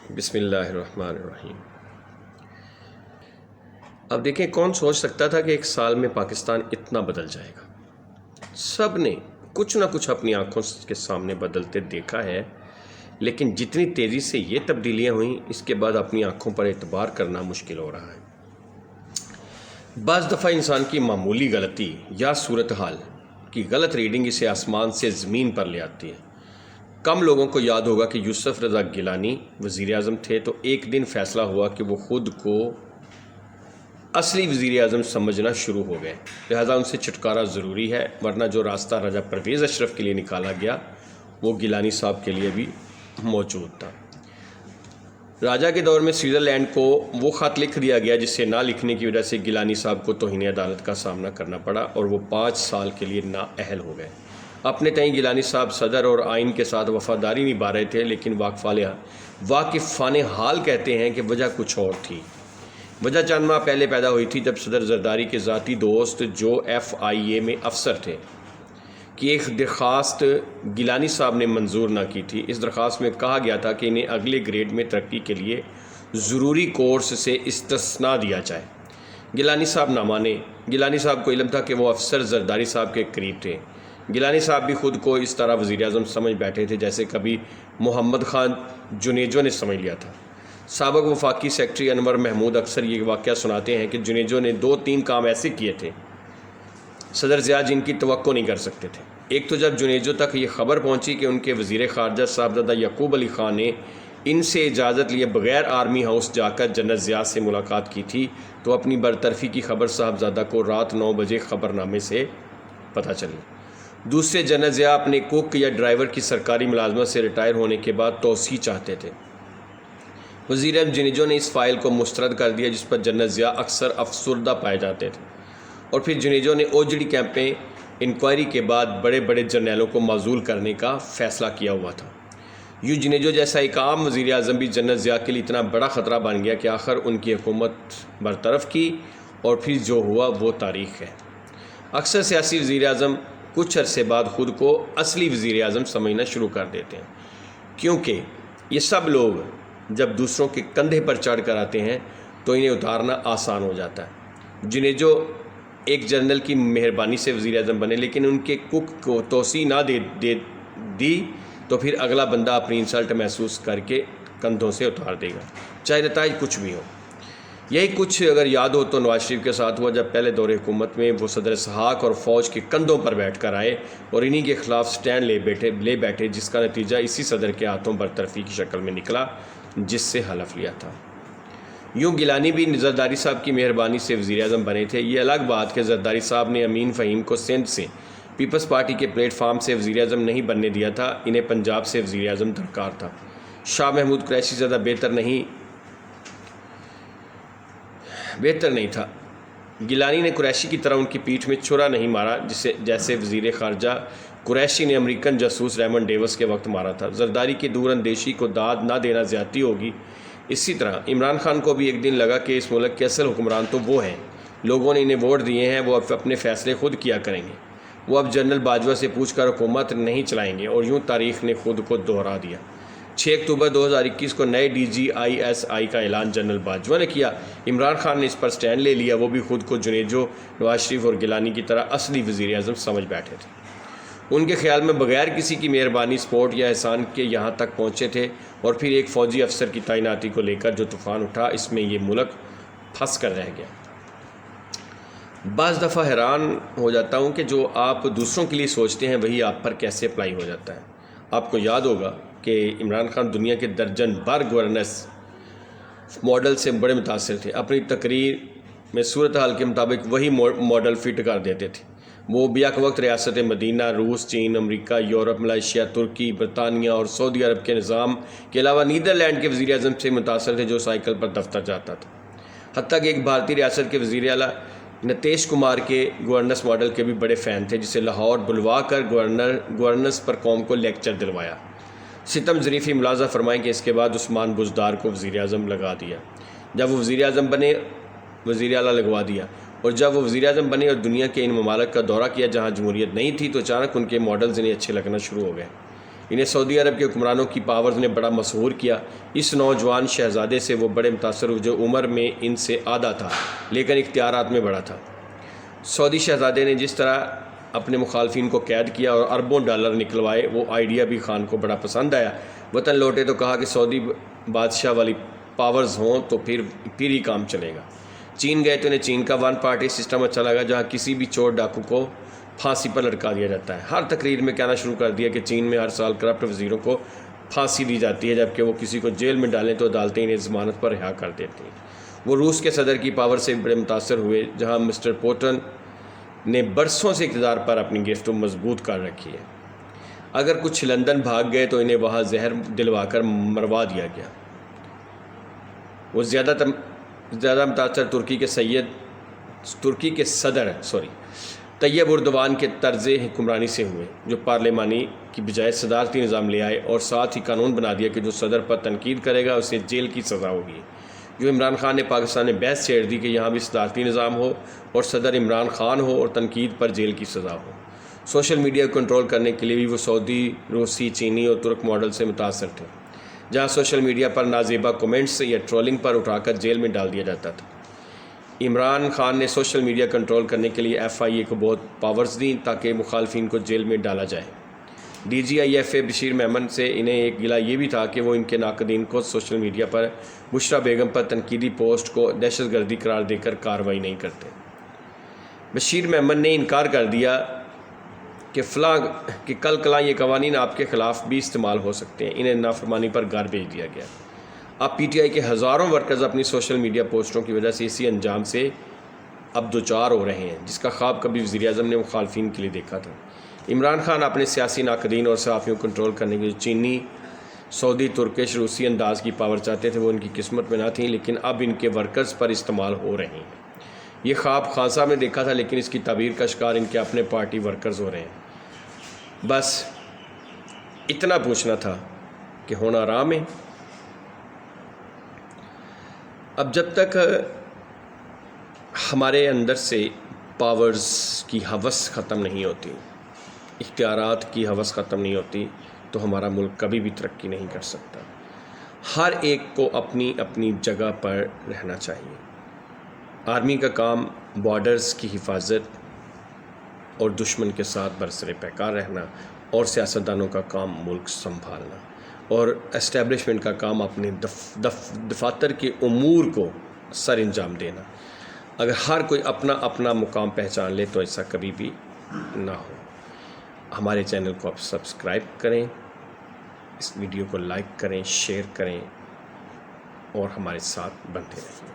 بسم اللہ الرحمن الرحیم۔ اب دیکھیں، کون سوچ سکتا تھا کہ ایک سال میں پاکستان اتنا بدل جائے گا۔ سب نے کچھ نہ کچھ اپنی آنکھوں کے سامنے بدلتے دیکھا ہے، لیکن جتنی تیزی سے یہ تبدیلیاں ہوئیں، اس کے بعد اپنی آنکھوں پر اعتبار کرنا مشکل ہو رہا ہے۔ بعض دفعہ انسان کی معمولی غلطی یا صورتحال کی غلط ریڈنگ اسے آسمان سے زمین پر لے آتی ہے۔ کم لوگوں کو یاد ہوگا کہ یوسف رضا گیلانی وزیر اعظم تھے تو ایک دن فیصلہ ہوا کہ وہ خود کو اصلی وزیر اعظم سمجھنا شروع ہو گئے، لہذا ان سے چھٹکارا ضروری ہے، ورنہ جو راستہ راجہ پرویز اشرف کے لیے نکالا گیا وہ گیلانی صاحب کے لیے بھی موجود تھا۔ راجہ کے دور میں سوئٹزرلینڈ کو وہ خط لکھ دیا گیا جسے نہ لکھنے کی وجہ سے گیلانی صاحب کو توہین عدالت کا سامنا کرنا پڑا اور وہ 5 سال کے لیے نااہل ہو گئے۔ اپنے تئیں گیلانی صاحب صدر اور آئین کے ساتھ وفاداری نبھا رہے تھے، لیکن واقفان حال کہتے ہیں کہ وجہ کچھ اور تھی۔ وجہ چند ماہ پہلے پیدا ہوئی تھی جب صدر زرداری کے ذاتی دوست جو FIA میں افسر تھے کی ایک درخواست گیلانی صاحب نے منظور نہ کی تھی۔ اس درخواست میں کہا گیا تھا کہ انہیں اگلے گریڈ میں ترقی کے لیے ضروری کورس سے استثناء دیا جائے۔ گیلانی صاحب نہ مانے۔ گیلانی صاحب کو علم تھا کہ وہ افسر زرداری صاحب کے قریب تھے۔ گیلانی صاحب بھی خود کو اس طرح وزیر اعظم سمجھ بیٹھے تھے جیسے کبھی محمد خان جنیجو نے سمجھ لیا تھا۔ سابق وفاقی سیکرٹری انور محمود اکثر یہ واقعہ سناتے ہیں کہ جنیجو نے 2-3 کام ایسے کیے تھے صدر ضیاء جن کی توقع نہیں کر سکتے تھے۔ ایک تو جب جنیجو تک یہ خبر پہنچی کہ ان کے وزیر خارجہ صاحبزادہ یعقوب علی خان نے ان سے اجازت لیے بغیر آرمی ہاؤس جا کر جنرل ضیاء سے ملاقات کی تھی تو اپنی برطرفی کی خبر صاحبزادہ کو رات 9 بجے خبر نامے سے پتہ چلی۔ دوسرے، جنرل ضیاء اپنے کوک یا ڈرائیور کی سرکاری ملازمت سے ریٹائر ہونے کے بعد توسیع چاہتے تھے۔ وزیر اعظم جنیجو نے اس فائل کو مسترد کر دیا جس پر جنرل ضیاء اکثر افسردہ پائے جاتے تھے، اور پھر جنیجو نے اوجڑی کیمپ میں انکوائری کے بعد بڑے بڑے جرنیلوں کو معزول کرنے کا فیصلہ کیا ہوا تھا۔ یوں جنیجو جیسا ایک عام وزیر اعظم بھی جنرل ضیاء کے لیے اتنا بڑا خطرہ بن گیا کہ آخر ان کی حکومت برطرف کی، اور پھر جو ہوا وہ تاریخ ہے۔ اکثر سیاسی وزیر اعظم کچھ عرصے بعد خود کو اصلی وزیر اعظم سمجھنا شروع کر دیتے ہیں، کیونکہ یہ سب لوگ جب دوسروں کے کندھے پر چڑھ کر آتے ہیں تو انہیں اتارنا آسان ہو جاتا ہے۔ جنیجو ایک جنرل کی مہربانی سے وزیر اعظم بنے، لیکن ان کے کوک کو توسیع نہ دی تو پھر اگلا بندہ اپنی انسلٹ محسوس کر کے کندھوں سے اتار دے گا، چاہے نتائج کچھ بھی ہو۔ یہی کچھ اگر یاد ہو تو نواز شریف کے ساتھ ہوا جب پہلے دور حکومت میں وہ صدر اسحاق اور فوج کے کندھوں پر بیٹھ کر آئے اور انہی کے خلاف سٹینڈ لے بیٹھے، جس کا نتیجہ اسی صدر کے ہاتھوں برطرفی کی شکل میں نکلا جس سے حلف لیا تھا۔ یوں گیلانی بھی زرداری صاحب کی مہربانی سے وزیر اعظم بنے تھے۔ یہ الگ بات کہ زرداری صاحب نے امین فہیم کو سندھ سے پیپلز پارٹی کے پلیٹ فارم سے وزیر اعظم نہیں بننے دیا تھا، انہیں پنجاب سے وزیر اعظم درکار تھا۔ شاہ محمود قریشی زیادہ بہتر نہیں تھا۔ گیلانی نے قریشی کی طرح ان کی پیٹھ میں چھرا نہیں مارا جیسے وزیر خارجہ قریشی نے امریکن جاسوس ریمنڈ ڈیوس کے وقت مارا تھا۔ زرداری کی دور اندیشی کو داد نہ دینا زیادتی ہوگی۔ اسی طرح عمران خان کو بھی ایک دن لگا کہ اس ملک کے اصل حکمران تو وہ ہیں، لوگوں نے انہیں ووٹ دیے ہیں، وہ اب اپنے فیصلے خود کیا کریں گے، وہ اب جنرل باجوہ سے پوچھ کر حکومت نہیں چلائیں گے، اور یوں تاریخ نے خود کو دہرا دیا۔ 6 اکتوبر 2021 کو نئے DGISI کا اعلان جنرل باجوہ نے کیا۔ عمران خان نے اس پر سٹینڈ لے لیا، وہ بھی خود کو جنیجو، نواز شریف اور گیلانی کی طرح اصلی وزیر اعظم سمجھ بیٹھے تھے۔ ان کے خیال میں بغیر کسی کی مہربانی، سپورٹ یا احسان کے یہاں تک پہنچے تھے، اور پھر ایک فوجی افسر کی تعیناتی کو لے کر جو طوفان اٹھا، اس میں یہ ملک پھنس کر رہ گیا۔ بعض دفعہ حیران ہو جاتا ہوں کہ جو آپ دوسروں کے لیے سوچتے ہیں وہی آپ پر کیسے اپلائی ہو جاتا ہے۔ آپ کو یاد ہوگا کہ عمران خان دنیا کے درجن بھر گورننس ماڈل سے بڑے متاثر تھے، اپنی تقریر میں صورتحال کے مطابق وہی ماڈل فٹ کر دیتے تھے۔ وہ بیک وقت ریاست مدینہ، روس، چین، امریکہ، یورپ، ملائیشیا، ترکی، برطانیہ اور سعودی عرب کے نظام کے علاوہ نیدرلینڈ کے وزیر اعظم سے متاثر تھے جو سائیکل پر دفتر جاتا تھا۔ حتیٰ کہ ایک بھارتی ریاست کے وزیر اعلیٰ نتیش کمار کے گورننس ماڈل کے بھی بڑے فین تھے، جسے لاہور بلوا کر گورننس پر قوم کو لیکچر دلوایا۔ ستم ظریفی ملاحظہ فرمائیں کہ اس کے بعد عثمان بزدار کو وزیر اعظم لگا دیا۔ جب وہ وزیر اعظم بنے، وزیر اعلیٰ لگوا دیا، اور جب وہ وزیر اعظم بنے اور دنیا کے ان ممالک کا دورہ کیا جہاں جمہوریت نہیں تھی تو اچانک ان کے ماڈلز انہیں اچھے لگنا شروع ہو گئے۔ انہیں سعودی عرب کے حکمرانوں کی پاورز نے بڑا مسحور کیا۔ اس نوجوان شہزادے سے وہ بڑے متاثر ہوئے جو عمر میں ان سے آدھا تھا لیکن اختیارات میں بڑا تھا۔ سعودی شہزادے نے جس طرح اپنے مخالفین کو قید کیا اور اربوں ڈالر نکلوائے، وہ آئیڈیا بھی خان کو بڑا پسند آیا۔ وطن لوٹے تو کہا کہ سعودی بادشاہ والی پاورز ہوں تو پھر ہی کام چلے گا۔ چین گئے تو انہیں چین کا ون پارٹی سسٹم اچھا لگا، جہاں کسی بھی چور ڈاکو کو پھانسی پر لٹکا دیا جاتا ہے۔ ہر تقریر میں کہنا شروع کر دیا کہ چین میں ہر سال کرپٹ وزیروں کو پھانسی دی جاتی ہے، جبکہ وہ کسی کو جیل میں ڈالیں تو عدالتیں انہیں ضمانت پر رہا کر دیتی ہیں۔ وہ روس کے صدر کی پاور سے بڑے متاثر ہوئے، جہاں مسٹر پوٹن نے برسوں سے اقتدار پر اپنی گرفت مضبوط کر رکھی ہے۔ اگر کچھ لندن بھاگ گئے تو انہیں وہاں زہر دلوا کر مروا دیا گیا۔ وہ زیادہ متاثر ترکی کے صدر طیب اردوان کے طرز حکمرانی سے ہوئے، جو پارلیمانی کی بجائے صدارتی نظام لے آئے اور ساتھ ہی قانون بنا دیا کہ جو صدر پر تنقید کرے گا اسے جیل کی سزا ہوگی۔ جو عمران خان نے پاکستان میں بحث چھیڑ دی کہ یہاں بھی صدارتی نظام ہو اور صدر عمران خان ہو اور تنقید پر جیل کی سزا ہو۔ سوشل میڈیا کو کنٹرول کرنے کے لیے بھی وہ سعودی، روسی، چینی اور ترک ماڈل سے متاثر تھے، جہاں سوشل میڈیا پر نازیبا کومنٹس یا ٹرولنگ پر اٹھا کر جیل میں ڈال دیا جاتا تھا۔ عمران خان نے سوشل میڈیا کنٹرول کرنے کے لیے FIA کو بہت پاورز دیں تاکہ مخالفین کو جیل میں ڈالا جائے۔ DGIFA بشیر میمن سے انہیں ایک گلہ یہ بھی تھا کہ وہ ان کے ناقدین کو سوشل میڈیا پر بشرا بیگم پر تنقیدی پوسٹ کو دہشت گردی قرار دے کر کارروائی نہیں کرتے۔ بشیر میمن نے انکار کر دیا کہ کل یہ قوانین آپ کے خلاف بھی استعمال ہو سکتے ہیں۔ انہیں نافرمانی پر گھر بھیج دیا گیا۔ اب PTI کے ہزاروں ورکرز اپنی سوشل میڈیا پوسٹوں کی وجہ سے اسی انجام سے اب دوچار ہو رہے ہیں جس کا خواب کبھی وزیراعظم نے مخالفین کے لیے دیکھا تھا۔ عمران خان اپنے سیاسی ناقدین اور صحافیوں کو کنٹرول کرنے کے جو چینی، سعودی، ترکش، روسی انداز کی پاور چاہتے تھے وہ ان کی قسمت میں نہ تھیں، لیکن اب ان کے ورکرز پر استعمال ہو رہے ہیں۔ یہ خواب خان صاحب نے دیکھا تھا، لیکن اس کی تعبیر کا شکار ان کے اپنے پارٹی ورکرز ہو رہے ہیں۔ بس اتنا پوچھنا تھا کہ ہونا آرام ہے۔ اب جب تک ہمارے اندر سے پاورز کی ہوس ختم نہیں ہوتی، اختیارات کی ہوس ختم نہیں ہوتی، تو ہمارا ملک کبھی بھی ترقی نہیں کر سکتا۔ ہر ایک کو اپنی اپنی جگہ پر رہنا چاہیے۔ آرمی کا کام بارڈرز کی حفاظت اور دشمن کے ساتھ برسر پیکار رہنا، اور سیاستدانوں کا کام ملک سنبھالنا، اور اسٹیبلشمنٹ کا کام اپنے دفاتر کے امور کو سر انجام دینا۔ اگر ہر کوئی اپنا اپنا مقام پہچان لے تو ایسا کبھی بھی نہ ہو۔ ہمارے چینل کو آپ سبسکرائب کریں، اس ویڈیو کو لائک کریں، شیئر کریں اور ہمارے ساتھ بنتے رہیں۔